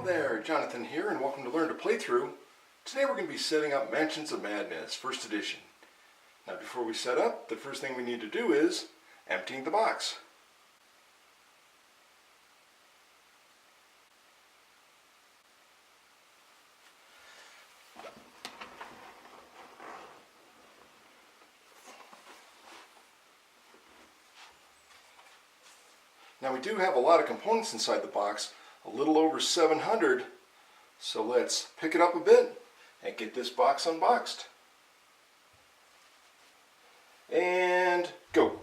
there, Jonathan here, and welcome to Learn to Playthrough. Today we're going to be setting up Mansions of Madness, 1st edition. Now before we set up, the first thing we need to do is emptying the box. Now we do have a lot of components inside the box, a little over 700, so let's pick it up a bit and get this box unboxed. And go!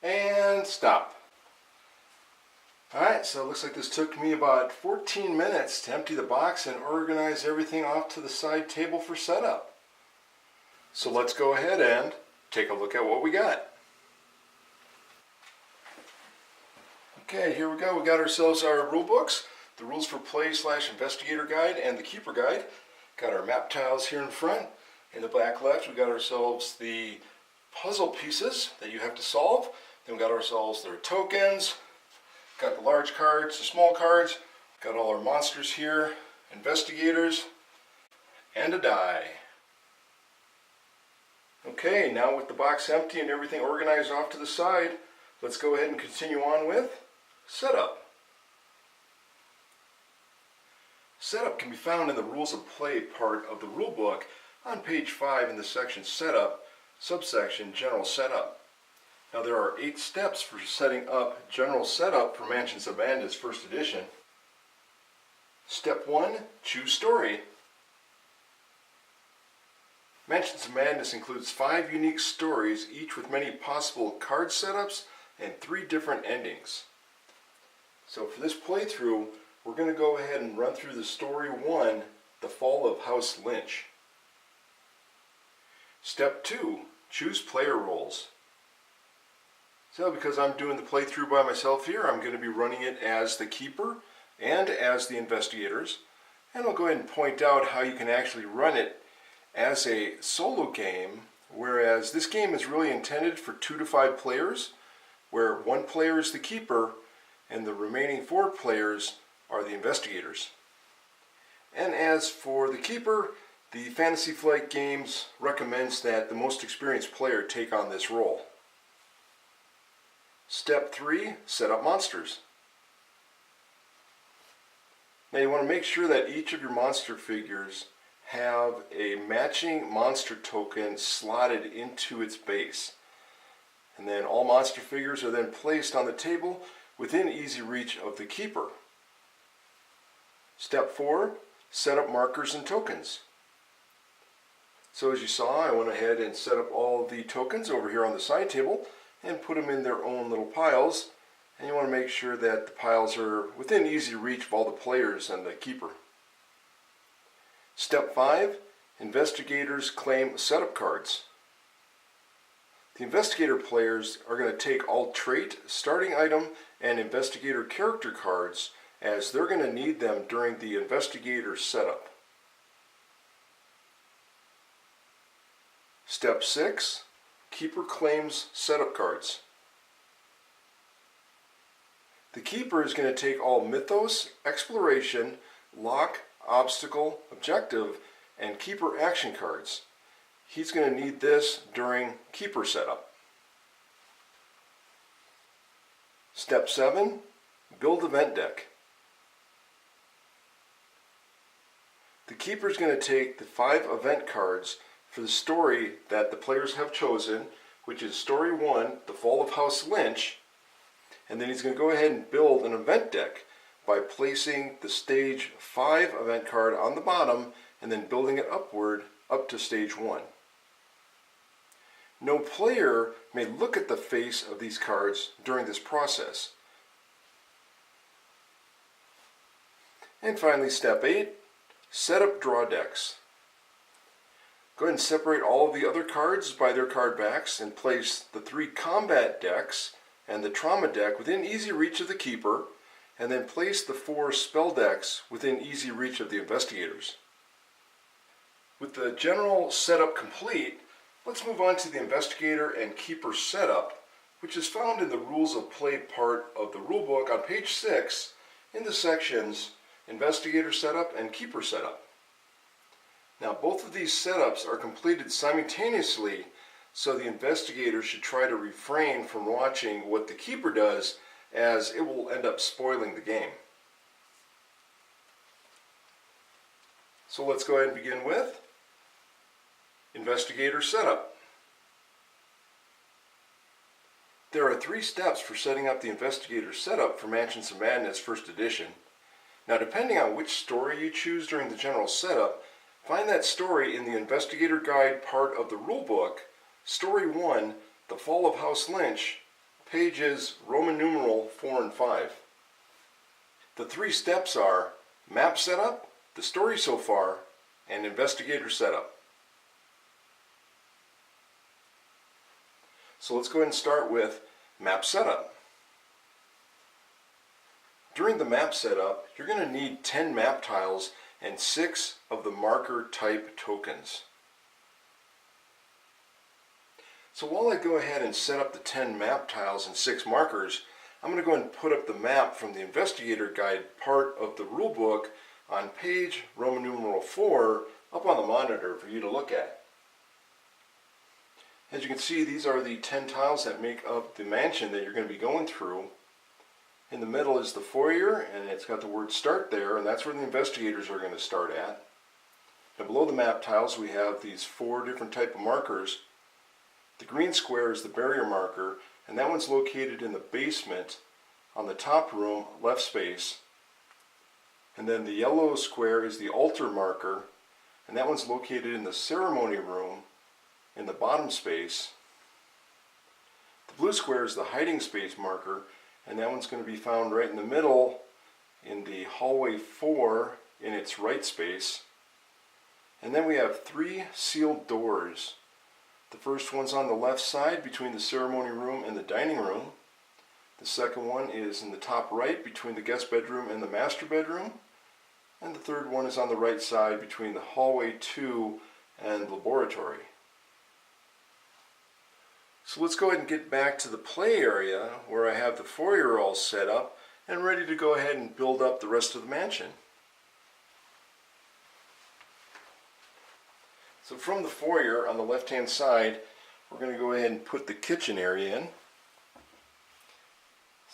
And stop. Alright, so it looks like this took me about 14 minutes to empty the box and organize everything off to the side table for setup. So let's go ahead and take a look at what we got. Okay, here we go. We got ourselves our rule books, the Rules for Play / Investigator Guide and the Keeper Guide. Got our map tiles here in front. In the back left, we got ourselves the puzzle pieces that you have to solve. Then we got ourselves their tokens, got the large cards, the small cards, got all our monsters here, investigators, and a die. Okay, now with the box empty and everything organized off to the side, let's go ahead and continue on with setup. Setup can be found in the Rules of Play part of the rule book on page 5 in the section Setup, subsection General Setup. Now there are 8 steps for setting up General Setup for Mansions of Madness 1st edition. Step 1, choose story. Mansions of Madness includes 5 unique stories, each with many possible card setups and 3 different endings. So for this playthrough, we're going to go ahead and run through the story 1, The Fall of House Lynch. Step 2, choose player roles. So because I'm doing the playthrough by myself here, I'm going to be running it as the Keeper and as the Investigators. And I'll go ahead and point out how you can actually run it as a solo game, whereas this game is really intended for 2 to 5 players, where 1 player is the Keeper and the remaining 4 players are the Investigators. And as for the Keeper, the Fantasy Flight Games recommends that the most experienced player take on this role. Step 3, set up monsters. Now you want to make sure that each of your monster figures have a matching monster token slotted into its base. And then all monster figures are then placed on the table within easy reach of the Keeper. Step 4, set up markers and tokens. So as you saw, I went ahead and set up all the tokens over here on the side table and put them in their own little piles. And you want to make sure that the piles are within easy reach of all the players and the Keeper. Step 5, investigators claim setup cards. The investigator players are going to take all trait, starting item, and investigator character cards, as they're going to need them during the investigator setup. Step 6, Keeper claims setup cards. The Keeper is going to take all Mythos, Exploration, Lock, Obstacle, Objective, and Keeper action cards. He's going to need this during Keeper setup. Step 7, build event deck. The Keeper is going to take the 5 event cards for the story that the players have chosen, which is Story 1, The Fall of House Lynch, and then he's going to go ahead and build an event deck by placing the stage 5 event card on the bottom and then building it upward up to stage 1. No player may look at the face of these cards during this process. And finally, step 8, set up draw decks. Go ahead and separate all of the other cards by their card backs and place the 3 combat decks and the trauma deck within easy reach of the keeper, and then place the 4 spell decks within easy reach of the investigators. With the general setup complete, let's move on to the investigator and keeper setup, which is found in the rules of play part of the rulebook on page 6 in the sections Investigator Setup and Keeper Setup. Now, both of these setups are completed simultaneously, so the investigator should try to refrain from watching what the keeper does, as it will end up spoiling the game. So let's go ahead and begin with Investigator Setup. There are 3 steps for setting up the Investigator Setup for Mansions of Madness 1st edition. Now, depending on which story you choose during the general setup, find that story in the Investigator Guide part of the rulebook, Story 1, The Fall of House Lynch, pages Roman numeral 4 and 5. The 3 steps are Map Setup, the story so far, and Investigator Setup. So let's go ahead and start with Map Setup. During the map setup, you're going to need 10 map tiles and 6 of the marker type tokens. So while I go ahead and set up the 10 map tiles and 6 markers, I'm going to go ahead and put up the map from the Investigator Guide part of the rulebook on page Roman numeral 4 up on the monitor for you to look at. As you can see, these are the 10 tiles that make up the mansion that you're going to be going through. In the middle is the foyer, and it's got the word start there, and that's where the investigators are going to start at. Now below the map tiles we have these 4 different type of markers. The green square is the barrier marker, and that one's located in the basement on the top room left space. And then the yellow square is the altar marker, and that one's located in the ceremony room in the bottom space. The blue square is the hiding space marker, and that one's going to be found right in the middle in the hallway 4 in its right space. And then we have 3 sealed doors. The first one's on the left side between the ceremony room and the dining room. The second one is in the top right between the guest bedroom and the master bedroom. And the third one is on the right side between the hallway 2 and the laboratory. So let's go ahead and get back to the play area where I have the foyer all set up and ready to go ahead and build up the rest of the mansion. So from the foyer on the left hand side, we're going to go ahead and put the kitchen area in.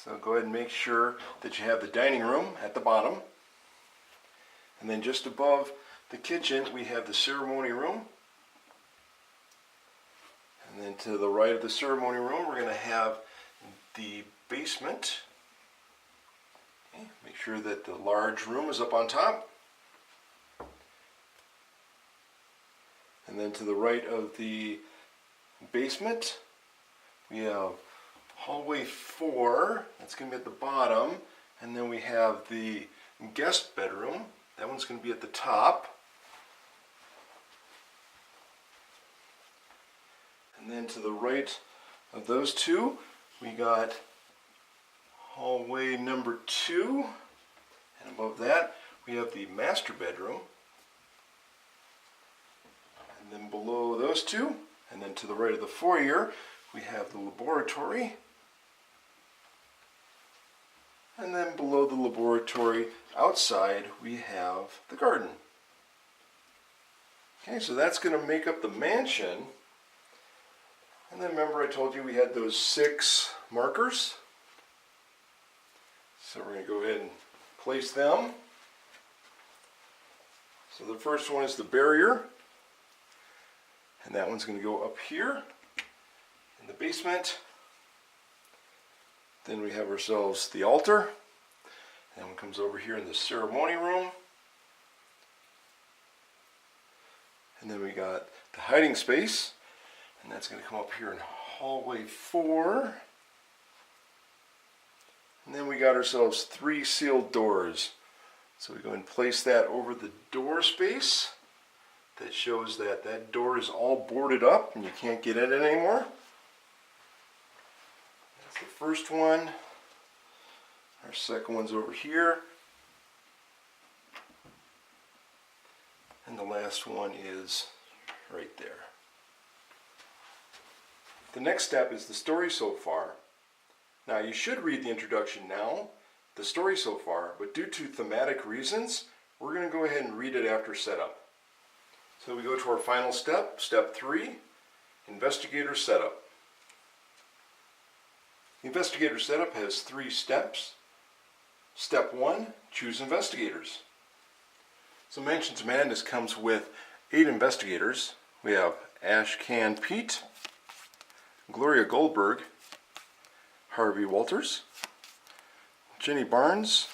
So go ahead and make sure that you have the dining room at the bottom. And then just above the kitchen we have the ceremony room. And then to the right of the ceremony room, we're going to have the basement. Okay, make sure that the large room is up on top. And then to the right of the basement, we have hallway 4. That's going to be at the bottom. And then we have the guest bedroom. That one's going to be at the top. And then to the right of those two, we got hallway number 2. And above that, we have the master bedroom. And then below those two, and then to the right of the foyer, we have the laboratory. And then below the laboratory, outside, we have the garden. Okay, so that's going to make up the mansion. And then remember I told you we had those 6 markers. So we're going to go ahead and place them. So the first one is the barrier. And that one's going to go up here in the basement. Then we have ourselves the altar. Then one comes over here in the ceremony room. And then we got the hiding space. And that's going to come up here in hallway 4. And then we got ourselves 3 sealed doors. So we go and place that over the door space. That shows that that door is all boarded up and you can't get in it anymore. That's the first one. Our second one's over here. And the last one is right there. The next step is the story so far. Now you should read the introduction now, the story so far, but due to thematic reasons, we're going to go ahead and read it after setup. So we go to our final step, step 3, Investigator Setup. Investigator Setup has 3 steps. Step 1, choose investigators. So Mansions of Madness comes with 8 investigators. We have Ash Can Pete, Gloria Goldberg, Harvey Walters, Jenny Barnes,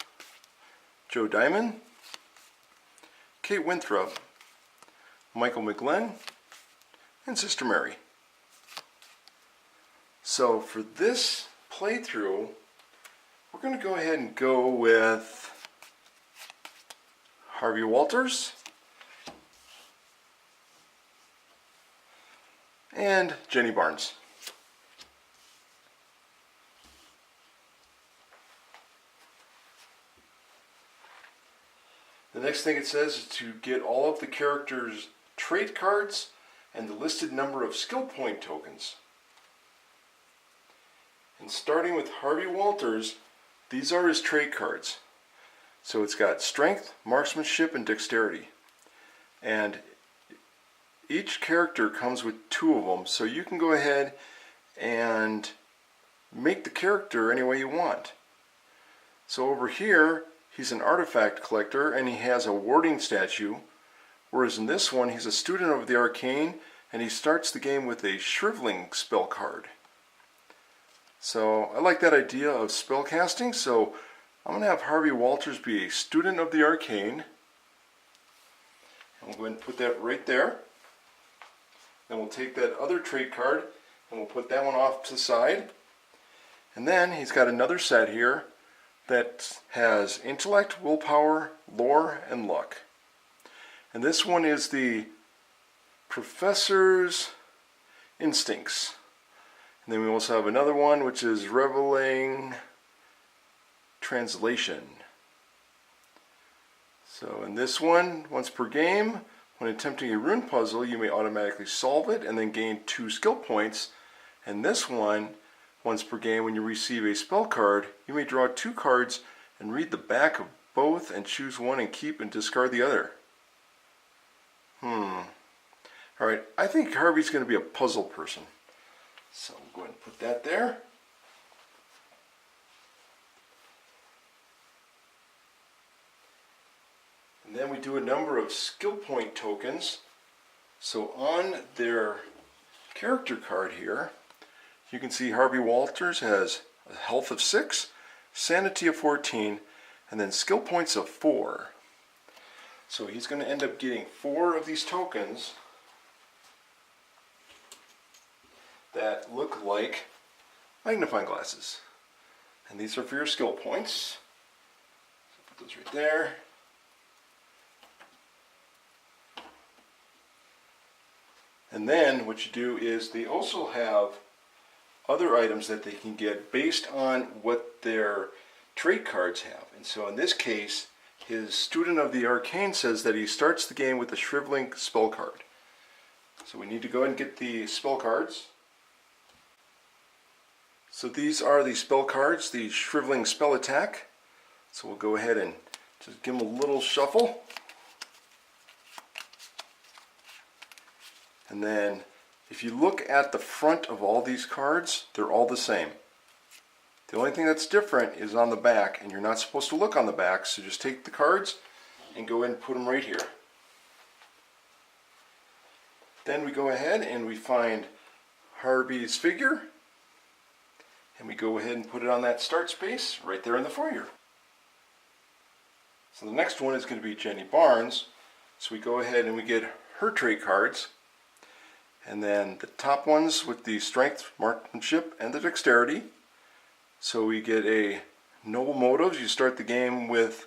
Joe Diamond, Kate Winthrop, Michael McGlenn, and Sister Mary. So for this playthrough, we're going to go ahead and go with Harvey Walters and Jenny Barnes. The next thing it says is to get all of the characters' trait cards and the listed number of skill point tokens. And starting with Harvey Walters, these are his trait cards. So it's got strength, marksmanship, and dexterity. And each character comes with 2 of them, so you can go ahead and make the character any way you want. So over here, he's an artifact collector and he has a warding statue, whereas in this one he's a student of the arcane and he starts the game with a shriveling spell card. So I like that idea of spell casting, so I'm going to have Harvey Walters be a student of the arcane. And we'll go ahead and put that right there. Then we'll take that other trait card and we'll put that one off to the side. And then he's got another set here that has intellect, willpower, lore, and luck. And this one is the Professor's Instincts. And then we also have another one which is Reveling Translation. So in this one, once per game, when attempting a rune puzzle, you may automatically solve it and then gain 2 skill points. And this one, once per game, when you receive a spell card, you may draw 2 cards and read the back of both and choose one and keep and discard the other. Alright, I think Harvey's going to be a puzzle person. So we'll go ahead and put that there. And then we do a number of skill point tokens. So on their character card here, you can see Harvey Walters has a health of 6, sanity of 14, and then skill points of 4. So he's going to end up getting 4 of these tokens that look like magnifying glasses. And these are for your skill points. So put those right there. And then what you do is they also have other items that they can get based on what their trait cards have. And so in this case, his student of the arcane says that he starts the game with a shriveling spell card. So we need to go ahead and get the spell cards. So these are the spell cards, the shriveling spell attack. So we'll go ahead and just give them a little shuffle. And then if you look at the front of all these cards, they're all the same. The only thing that's different is on the back, and you're not supposed to look on the back, so just take the cards and go ahead and put them right here. Then we go ahead and we find Harvey's figure, and we go ahead and put it on that start space right there in the foyer. So the next one is going to be Jenny Barnes. So we go ahead and we get her trait cards. And then the top ones with the strength, marksmanship, and the dexterity. So we get a Noble Motives. You start the game with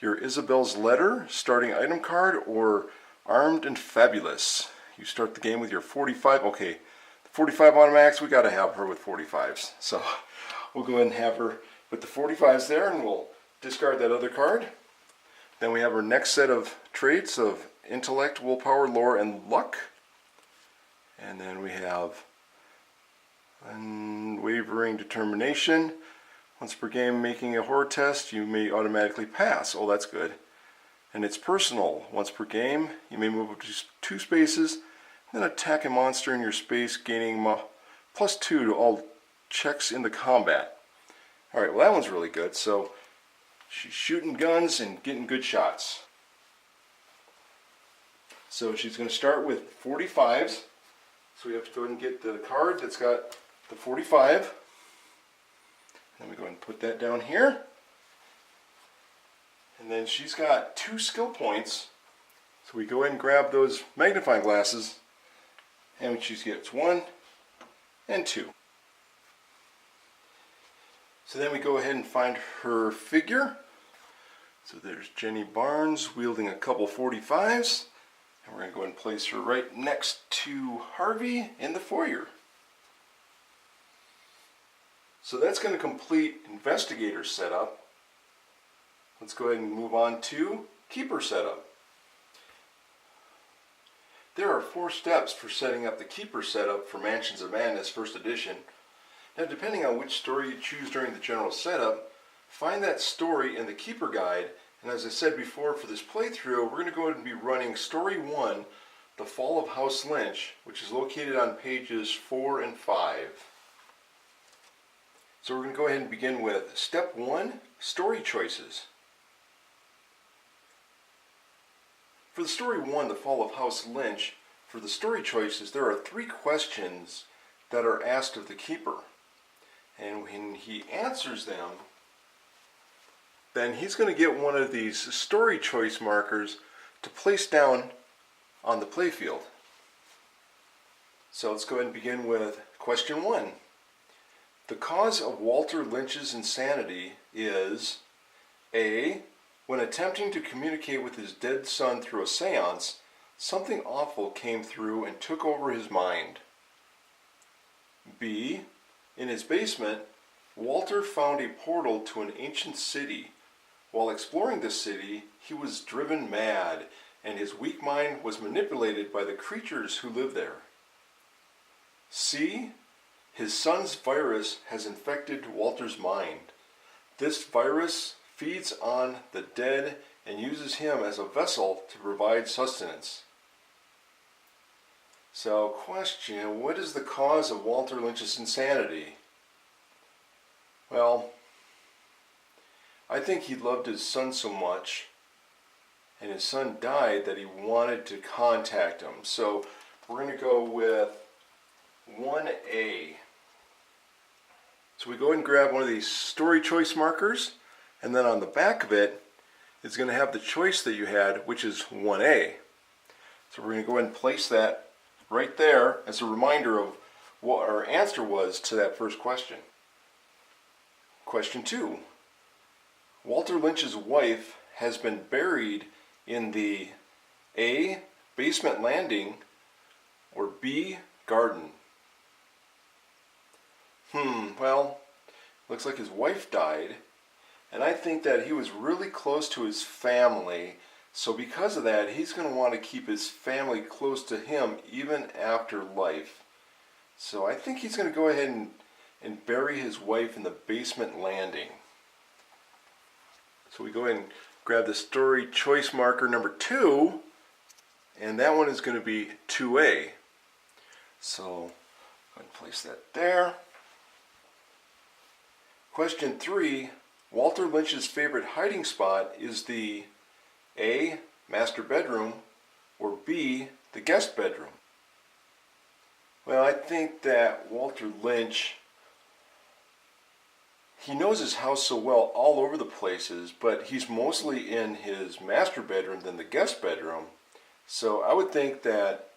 your Isabel's Letter, starting item card, or Armed and Fabulous. You start the game with your 45. Okay, the 45 automatics, we got to have her with 45s. So we'll go ahead and have her with the 45s there, and we'll discard that other card. Then we have our next set of traits of Intellect, Willpower, Lore, and Luck. And then we have Unwavering Determination. Once per game making a horror test, you may automatically pass. Oh, that's good. And it's personal. Once per game, you may move up to 2 spaces, and then attack a monster in your space, gaining +2 to all checks in the combat. Alright, well that one's really good. So she's shooting guns and getting good shots. So she's going to start with 45s. So we have to go ahead and get the card that's got the 45. Then we go ahead and put that down here. And then she's got 2 skill points. So we go ahead and grab those magnifying glasses. And she gets 1 and 2. So then we go ahead and find her figure. So there's Jenny Barnes wielding a couple 45s. And we're going to go ahead and place her right next to Harvey in the foyer. So that's going to complete Investigator Setup. Let's go ahead and move on to Keeper Setup. There are 4 steps for setting up the Keeper Setup for Mansions of Madness 1st edition. Now, depending on which story you choose during the general setup, find that story in the Keeper Guide. And as I said before, for this playthrough, we're going to go ahead and be running Story 1, The Fall of House Lynch, which is located on pages 4 and 5. So we're going to go ahead and begin with Step 1, Story Choices. For the Story 1, The Fall of House Lynch, for the story choices, there are 3 questions that are asked of the Keeper. And when he answers them, then he's going to get one of these story choice markers to place down on the playfield. So let's go ahead and begin with question 1. The cause of Walter Lynch's insanity is A. When attempting to communicate with his dead son through a seance, something awful came through and took over his mind. B. In his basement, Walter found a portal to an ancient city. While exploring this city, he was driven mad, and his weak mind was manipulated by the creatures who live there. C. His son's virus has infected Walter's mind. This virus feeds on the dead and uses him as a vessel to provide sustenance. So, question, what is the cause of Walter Lynch's insanity? Well, I think he loved his son so much, and his son died, that he wanted to contact him. So we're going to go with 1A. So we go ahead and grab one of these story choice markers, and then on the back of it, it's going to have the choice that you had, which is 1A. So we're going to go ahead and place that right there as a reminder of what our answer was to that first question. Question 2. Walter Lynch's wife has been buried in the A. basement landing or B. garden. Well, looks like his wife died, and I think that he was really close to his family, so because of that, he's going to want to keep his family close to him even after life. So I think he's going to go ahead and bury his wife in the basement landing. So we go ahead and grab the story choice marker number 2, and that one is going to be 2A. So go ahead and place that there. Question 3, Walter Lynch's favorite hiding spot is the A. master bedroom or B. the guest bedroom. Well, I think that Walter Lynch, he knows his house so well all over the places, but he's mostly in his master bedroom than the guest bedroom. So I would think that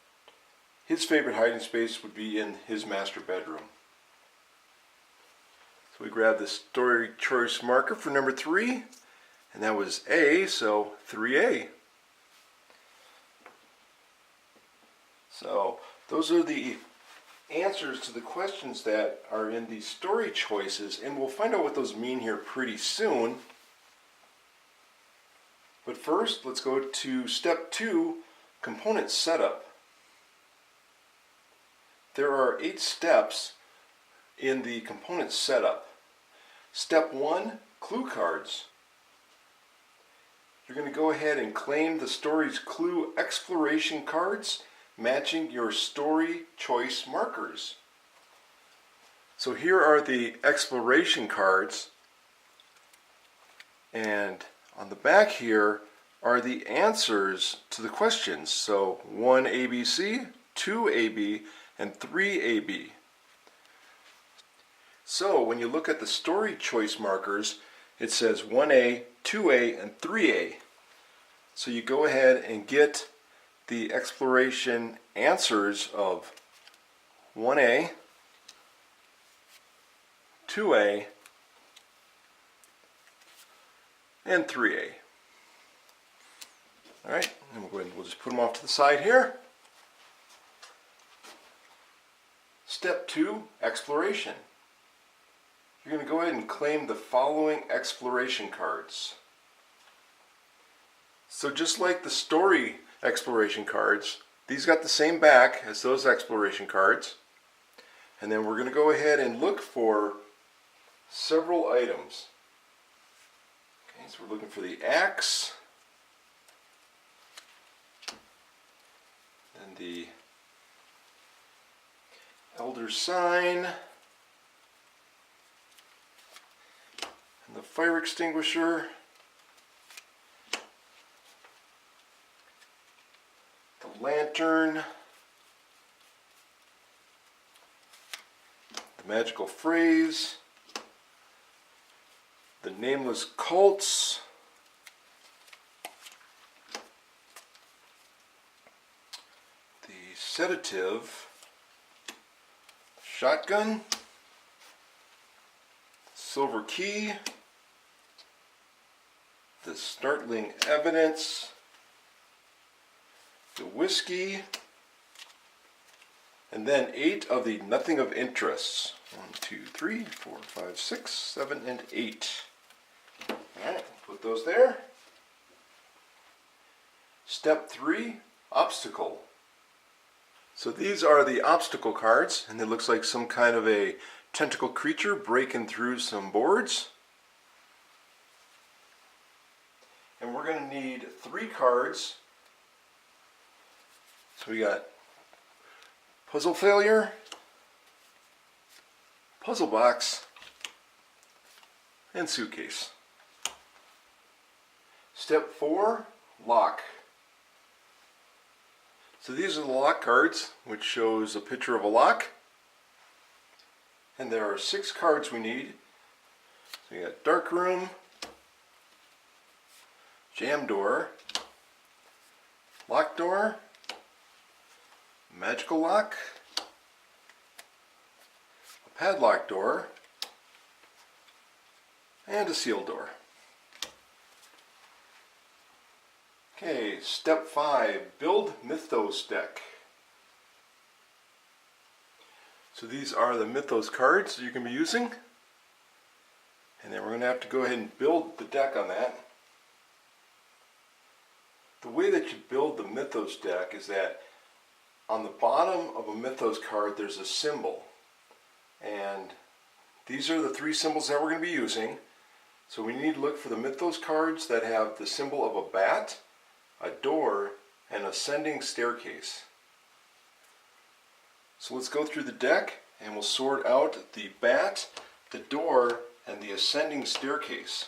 his favorite hiding space would be in his master bedroom. So we grab the story choice marker for number 3, and that was A, so 3A. So those are the answers to the questions that are in the story choices, and we'll find out what those mean here pretty soon. But first, let's go to step 2, component setup. There are 8 steps in the component setup. Step 1, clue cards. You're going to go ahead and claim the story's clue exploration cards matching your story choice markers. So here are the exploration cards, and on the back here are the answers to the questions. So 1 ABC, 2 AB, and 3 AB. So when you look at the story choice markers, it says 1A, 2A, and 3A. So you go ahead and get the exploration answers of 1A, 2A, and 3A. Alright, and we'll just put them off to the side here. Step 2, exploration. You're going to go ahead and claim the following exploration cards. So just like the story exploration cards, these got the same back as those exploration cards. And then we're going to go ahead and look for several items. Okay, so we're looking for the axe, and the elder sign, and the fire extinguisher, the lantern, the magical phrase, the nameless cults, the sedative, shotgun, silver key, the startling evidence, the whiskey, and then 8 of the nothing of interests. 1, 2, 3, 4, 5, 6, 7, and 8. Alright, put those there. Step 3, obstacle. So these are the obstacle cards, and it looks like some kind of a tentacle creature breaking through some boards. And we're going to need 3 cards. So we got puzzle failure, puzzle box, and suitcase. Step 4, lock. So these are the lock cards, which shows a picture of a lock. And there are 6 cards we need. So we got dark room, jam door, lock door, magical lock, a padlock door, and a seal door. Okay, step 5, build Mythos deck. So these are the Mythos cards that you're going to be using. And then we're going to have to go ahead and build the deck on that. The way that you build the Mythos deck is that on the bottom of a Mythos card there's a symbol. And these are the 3 symbols that we're going to be using. So we need to look for the Mythos cards that have the symbol of a bat, a door, and ascending staircase. So let's go through the deck and we'll sort out the bat, the door, and the ascending staircase.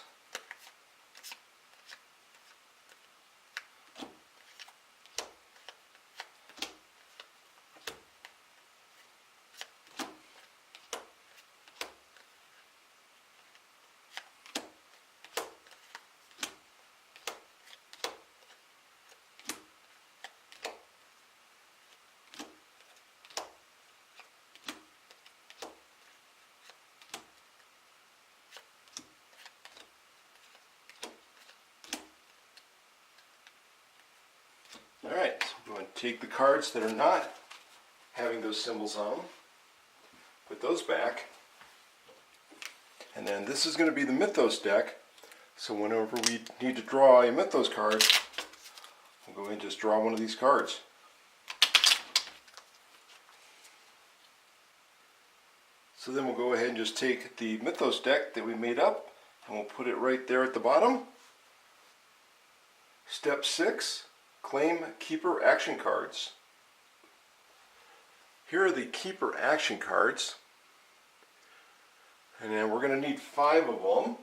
take the cards that are not having those symbols on them, put those back, and then this is going to be the Mythos deck, so whenever we need to draw a Mythos card, we'll go ahead and just draw one of these cards. So then we'll go ahead and just take the Mythos deck that we made up and we'll put it right there at the bottom. Step 6, claim Keeper action cards. Here are the Keeper action cards, and then we're going to need 5 of them.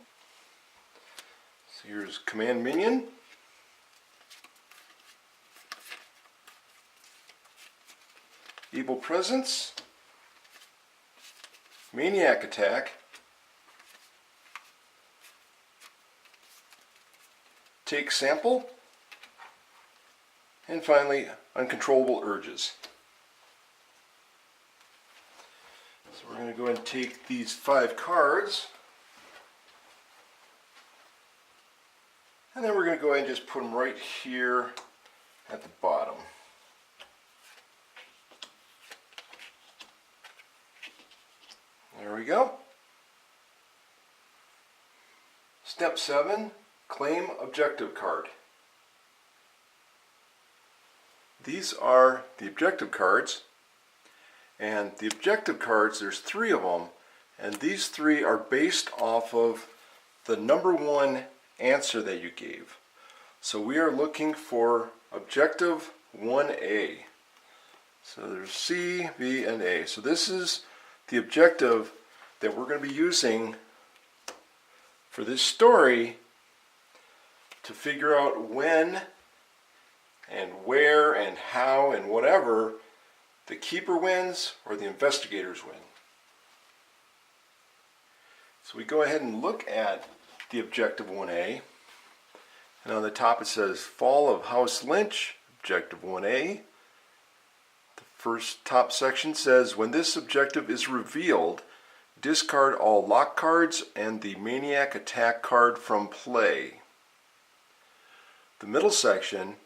So here's Command Minion, Evil Presence, Maniac Attack, Take Sample, and finally Uncontrollable Urges. So we're going to go ahead and take these 5 cards, and then we're going to go ahead and just put them right here at the bottom. There we go. Step 7, claim objective card. These are the objective cards, and the objective cards, there's 3 of them, and these 3 are based off of the number 1 answer that you gave. So we are looking for objective 1A. So there's C, B, and A. So this is the objective that we're going to be using for this story to figure out when and where and how and whatever the Keeper wins or the Investigators win. So we go ahead and look at the objective 1A, and on the top it says Fall of House Lynch, objective 1A. The first top section says when this objective is revealed, discard all lock cards and the Maniac Attack card from play. The middle section,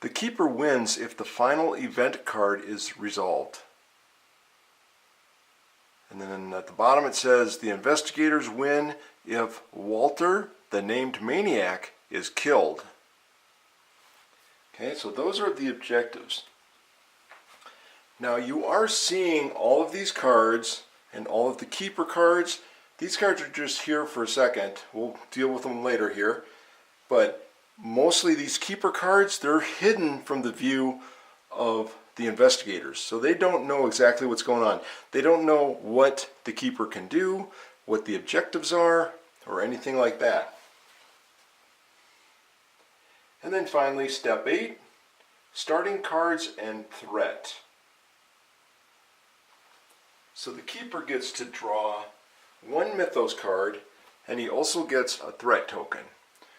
the Keeper wins if the final event card is resolved. And then at the bottom it says the Investigators win if Walter, the named Maniac, is killed. Okay, so those are the objectives. Now you are seeing all of these cards and all of the Keeper cards. These cards are just here for a second. We'll deal with them later here. But mostly these Keeper cards, they're hidden from the view of the Investigators. So they don't know exactly what's going on. They don't know what the Keeper can do, what the objectives are, or anything like that. And then finally, step 8, starting cards and threat. So the Keeper gets to draw 1 Mythos card, and he also gets a threat token.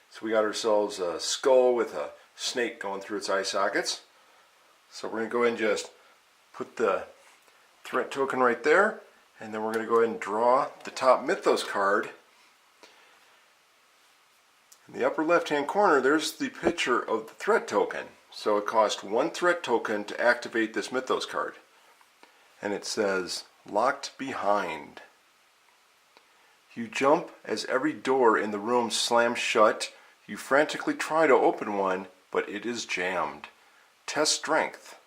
So we got ourselves a skull with a snake going through its eye sockets. So we're going to go ahead and just put the threat token right there, and then we're going to go ahead and draw the top Mythos card. In the upper left hand corner, there's the picture of the threat token. So it cost 1 threat token to activate this Mythos card. And it says, Locked Behind. You jump as every door in the room slams shut. You frantically try to open one, but it is jammed. Test strength.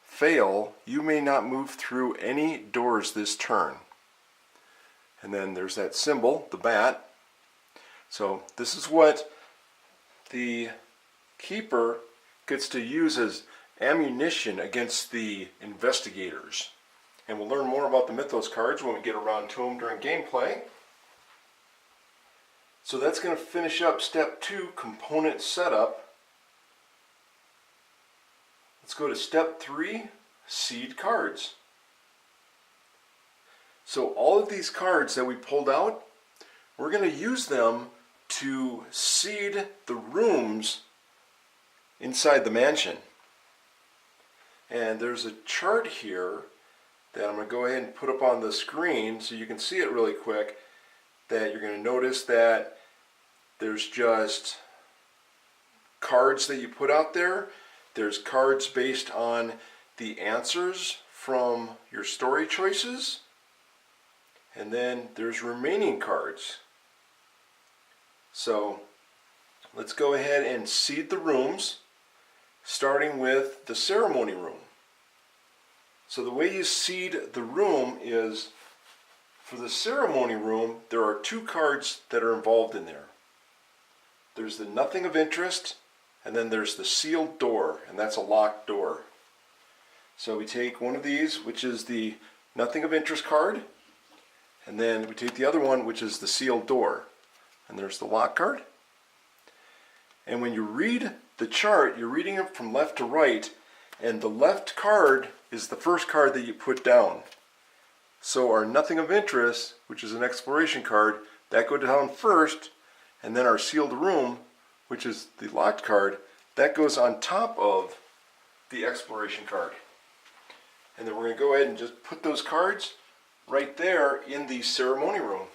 Fail, you may not move through any doors this turn. And then there's that symbol, the bat. So this is what the Keeper gets to use as ammunition against the Investigators. And we'll learn more about the Mythos cards when we get around to them during gameplay. So that's going to finish up step 2, component setup. Let's go to step 3, seed cards. So all of these cards that we pulled out, we're going to use them to seed the rooms inside the mansion. And there's a chart here that I'm going to go ahead and put up on the screen so you can see it really quick, that you're going to notice that there's just cards that you put out there. There's cards based on the answers from your story choices. And then there's remaining cards. So let's go ahead and seed the rooms, starting with the ceremony room. So the way you seed the room is, for the ceremony room, there are 2 cards that are involved in there. There's the nothing of interest, and then there's the sealed door, and that's a locked door. So we take one of these, which is the nothing of interest card, and then we take the other one, which is the sealed door. And there's the lock card. And when you read the chart, you're reading it from left to right, and the left card is the first card that you put down. So our nothing of interest, which is an exploration card, that goes down first, and then our sealed room, which is the locked card, that goes on top of the exploration card. And then we're going to go ahead and just put those cards right there in the ceremony room.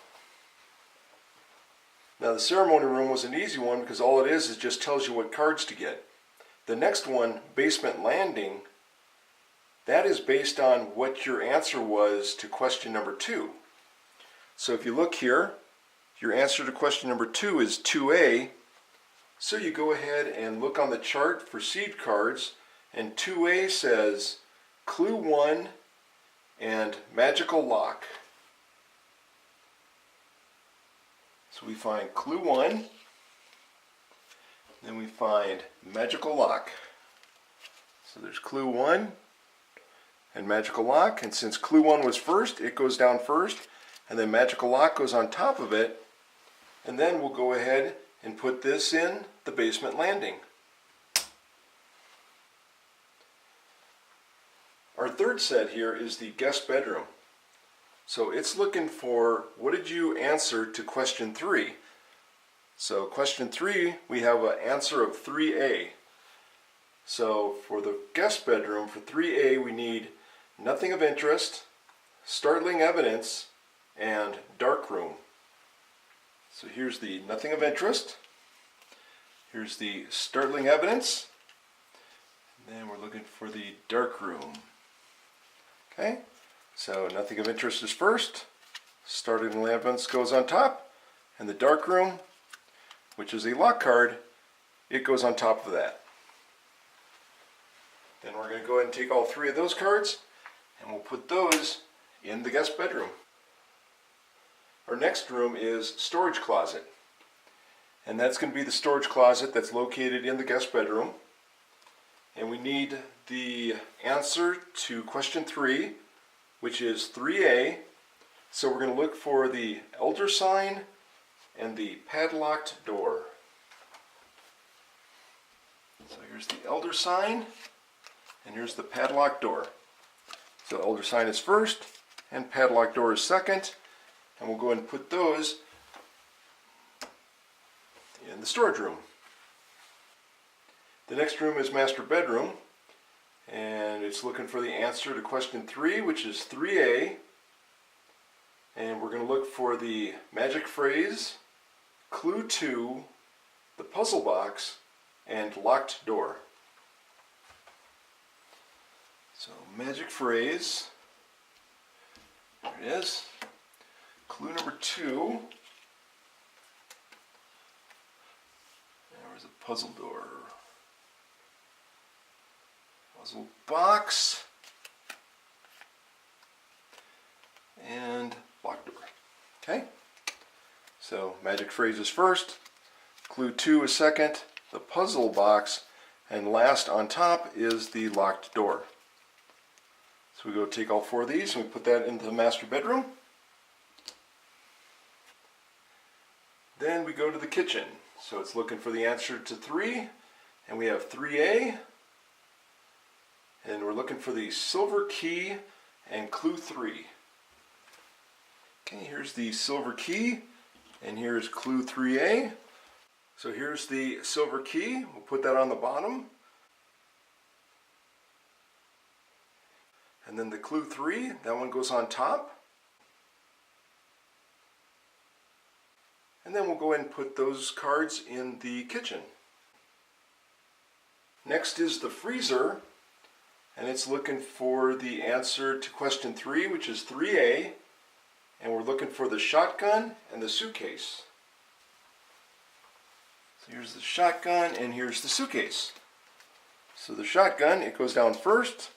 Now the ceremony room was an easy one because all it is just tells you what cards to get. The next one, basement landing, that is based on what your answer was to question number 2. So if you look here, your answer to question number 2 is 2A. So you go ahead and look on the chart for seed cards, and 2A says Clue 1 and Magical Lock. So we find Clue 1, then we find Magical Lock. So there's Clue 1 and Magical Lock, and since Clue 1 was first, it goes down first, and then Magical Lock goes on top of it, and then we'll go ahead and put this in the basement landing. Our third set here is the guest bedroom. So it's looking for, what did you answer to question 3? So question 3, we have an answer of 3A. So for the guest bedroom, for 3A, we need nothing of interest, startling evidence, and dark room. So here's the nothing of interest. Here's the startling evidence. And then we're looking for the dark room. Okay, so nothing of interest is first. Startling evidence goes on top. And the dark room, which is a lock card, it goes on top of that. Then we're going to go ahead and take all 3 of those cards and we'll put those in the guest bedroom. Our next room is storage closet. And that's going to be the storage closet that's located in the guest bedroom. And we need the answer to question 3, which is 3A. So we're going to look for the elder sign and the padlocked door. So here's the elder sign, and here's the padlocked door. So elder sign is first, and padlocked door is second, and we'll go ahead and put those in the storage room. The next room is master bedroom, and it's looking for the answer to question 3, which is 3A. And we're going to look for the magic phrase, clue 2, the puzzle box, and locked door. So magic phrase, there it is. Clue number 2. There's a puzzle door. Puzzle box. And locked door. Okay? So magic phrase is first. Clue 2 is second. The puzzle box. And last on top is the locked door. So we go take all 4 of these and we put that into the master bedroom. Then we go to the kitchen. So it's looking for the answer to 3, and we have 3A, and we're looking for the silver key and clue 3. Okay, here's the silver key, and here's clue 3A. So here's the silver key, we'll put that on the bottom. And then the clue 3, that one goes on top. And then we'll go ahead and put those cards in the kitchen. Next is the freezer, and it's looking for the answer to question 3, which is 3A, and we're looking for the shotgun and the suitcase. So here's the shotgun and here's the suitcase. So the shotgun, it goes down first,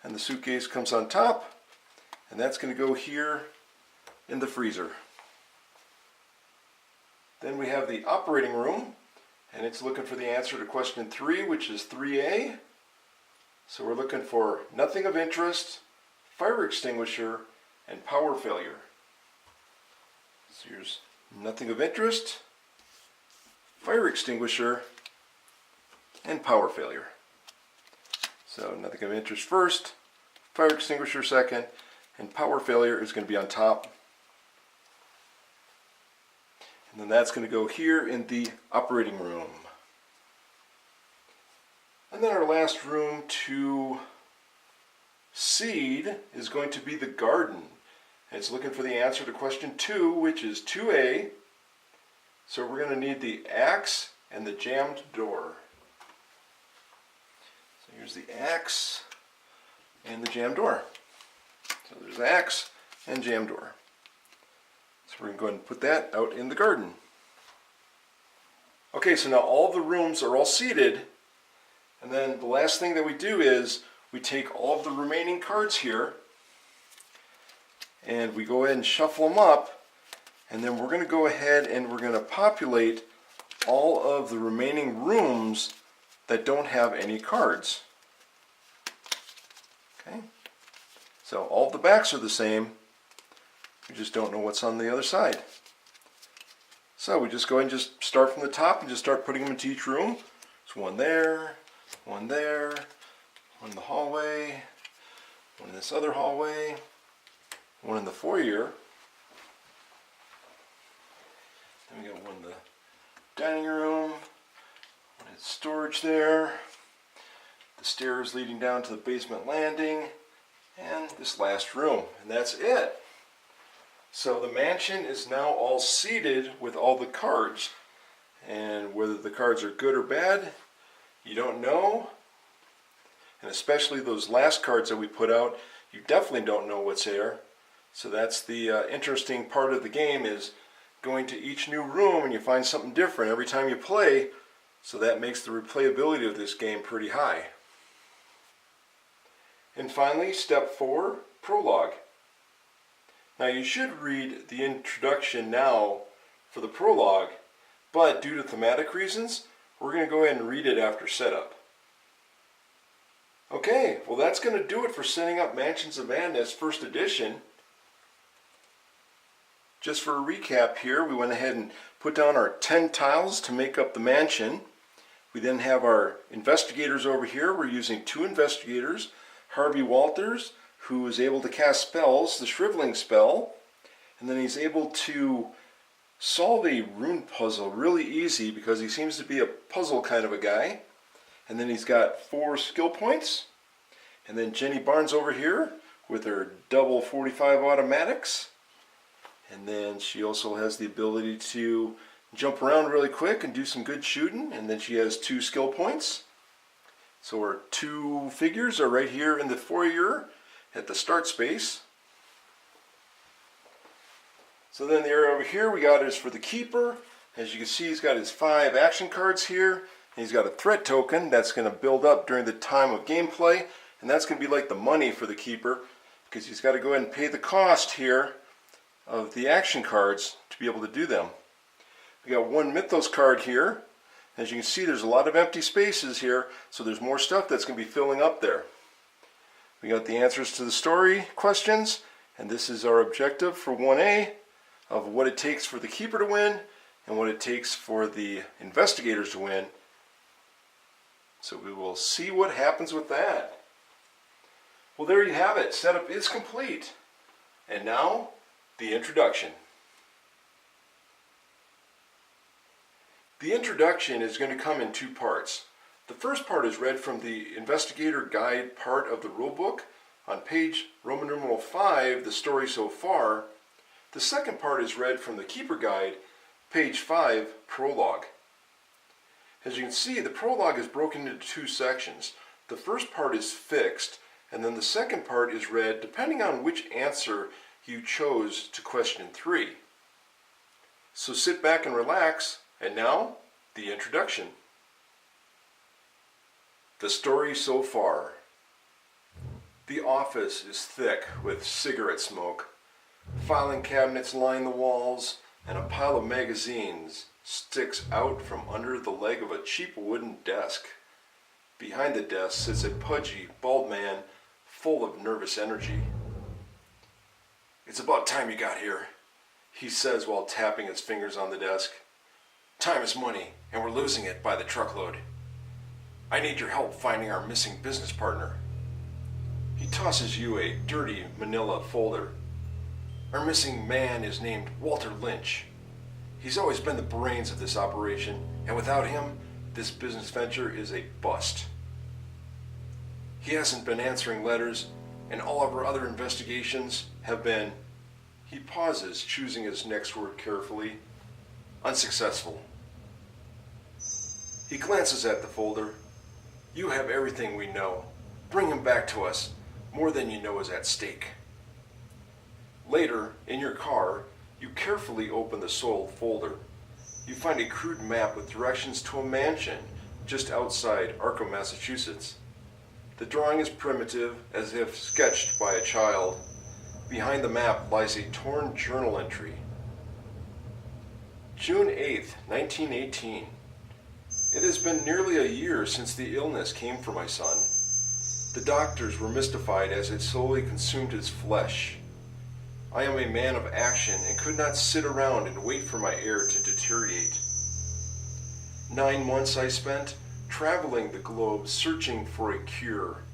and the suitcase comes on top, and that's going to go here in the freezer. Then we have the operating room, and it's looking for the answer to question 3, which is 3A. So we're looking for nothing of interest, fire extinguisher, and power failure. So here's nothing of interest, fire extinguisher, and power failure. So nothing of interest first, fire extinguisher second, and power failure is going to be on top. And then that's going to go here in the operating room. And then our last room to seed is going to be the garden. And it's looking for the answer to question 2, which is 2A. So we're going to need the axe and the jammed door. So here's the axe and the jammed door. So there's axe and jammed door. So we're going to go ahead and put that out in the garden. Okay, so now all the rooms are all seated. And then the last thing that we do is we take all of the remaining cards here and we go ahead and shuffle them up, and then we're going to go ahead and we're going to populate all of the remaining rooms that don't have any cards. Okay, so all of the backs are the same, we just don't know what's on the other side. So we just go ahead and just start from the top and just start putting them into each room. There's one there, one there, one in the hallway, one in this other hallway, one in the foyer. Then we got one in the dining room, one in storage there, the stairs leading down to the basement landing, and this last room. And that's it. So the mansion is now all seated with all the cards. And whether the cards are good or bad, you don't know. And especially those last cards that we put out, you definitely don't know what's there. So that's the interesting part of the game, is going to each new room and you find something different every time you play. So that makes the replayability of this game pretty high. And finally, step 4, Prologue. Now you should read the introduction now for the prologue, but due to thematic reasons, we're going to go ahead and read it after setup. Okay, well that's going to do it for setting up Mansions of Madness First Edition. Just for a recap here, we went ahead and put down our 10 tiles to make up the mansion. We then have our investigators over here. We're using 2 investigators, Harvey Walters, who is able to cast spells, the Shriveling spell, and then he's able to solve a rune puzzle really easy because he seems to be a puzzle kind of a guy. And then he's got 4 skill points. And then Jenny Barnes over here with her double 45 automatics. And then she also has the ability to jump around really quick and do some good shooting. And then she has 2 skill points. So our 2 figures are right here in the foyer at the start space. So then the area over here we got is for the keeper. As you can see, he's got his 5 action cards here. And he's got a threat token that's going to build up during the time of gameplay. And that's going to be like the money for the keeper, because he's got to go ahead and pay the cost here of the action cards to be able to do them. We got 1 Mythos card here. As you can see, there's a lot of empty spaces here, so there's more stuff that's going to be filling up there. We got the answers to the story questions, and this is our objective for 1A of what it takes for the keeper to win and what it takes for the investigators to win. So we will see what happens with that. Well, there you have it. Setup is complete. And now, the introduction. The introduction is going to come in 2 parts. The first part is read from the Investigator Guide part of the rulebook on page Roman numeral 5, the story so far. The second part is read from the Keeper Guide, page 5, Prologue. As you can see, the prologue is broken into two sections. The first part is fixed, and then the second part is read depending on which answer you chose to question 3. So sit back and relax, and now, the introduction. The story so far. The office is thick with cigarette smoke. Filing cabinets line the walls, and a pile of magazines sticks out from under the leg of a cheap wooden desk. Behind the desk sits a pudgy, bald man full of nervous energy. "It's about time you got here," he says while tapping his fingers on the desk. "Time is money, and we're losing it by the truckload. I need your help finding our missing business partner." He tosses you a dirty manila folder. "Our missing man is named Walter Lynch. He's always been the brains of this operation, and without him, this business venture is a bust. He hasn't been answering letters, and all of our other investigations have been," he pauses, choosing his next word carefully, "unsuccessful." He glances at the folder. "You have everything we know. Bring him back to us. More than you know is at stake." Later, in your car, you carefully open the soiled folder. You find a crude map with directions to a mansion just outside Arkham, Massachusetts. The drawing is primitive, as if sketched by a child. Behind the map lies a torn journal entry. June 8th, 1918. It has been nearly a year since the illness came for my son. The doctors were mystified as it slowly consumed his flesh. I am a man of action and could not sit around and wait for my heir to deteriorate. 9 months I spent traveling the globe searching for a cure.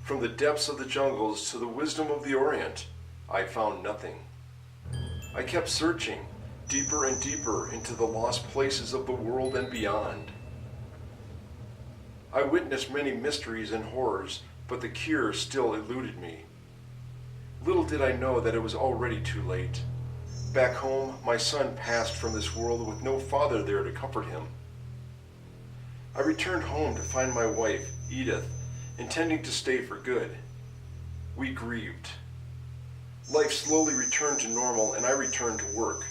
From the depths of the jungles to the wisdom of the Orient, I found nothing. I kept searching deeper and deeper into the lost places of the world and beyond. I witnessed many mysteries and horrors, but the cure still eluded me. Little did I know that it was already too late. Back home, my son passed from this world with no father there to comfort him. I returned home to find my wife, Edith, intending to stay for good. We grieved. Life slowly returned to normal, and I returned to work.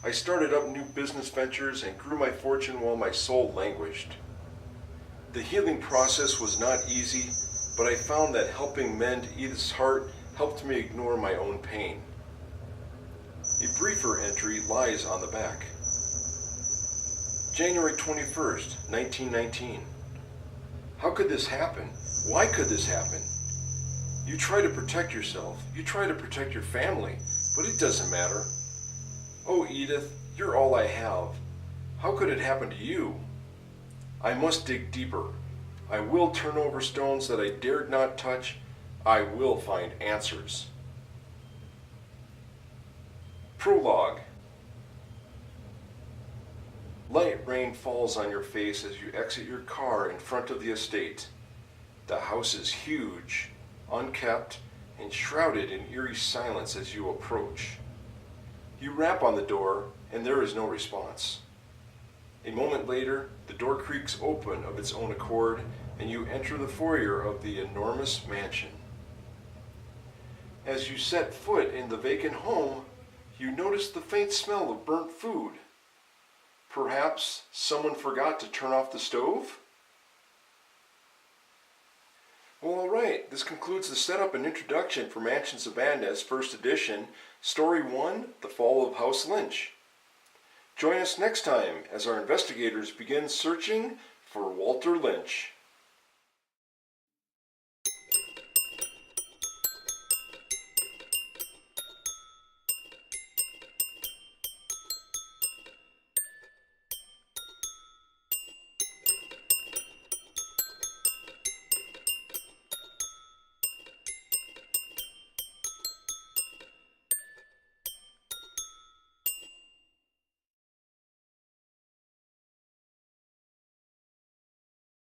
I started up new business ventures and grew my fortune while my soul languished. The healing process was not easy, but I found that helping mend Edith's heart helped me ignore my own pain. A briefer entry lies on the back. January 21st, 1919. How could this happen? Why could this happen? You try to protect yourself, you try to protect your family, but it doesn't matter. Oh, Edith, you're all I have. How could it happen to you? I must dig deeper. I will turn over stones that I dared not touch. I will find answers. Prologue. Light rain falls on your face as you exit your car in front of the estate. The house is huge, unkept, and shrouded in eerie silence as you approach. You rap on the door, and there is no response. A moment later, the door creaks open of its own accord, and you enter the foyer of the enormous mansion. As you set foot in the vacant home, you notice the faint smell of burnt food. Perhaps someone forgot to turn off the stove? Well, alright, this concludes the setup and introduction for Mansions of Madness, 1st edition, Story 1, The Fall of House Lynch. Join us next time as our investigators begin searching for Walter Lynch.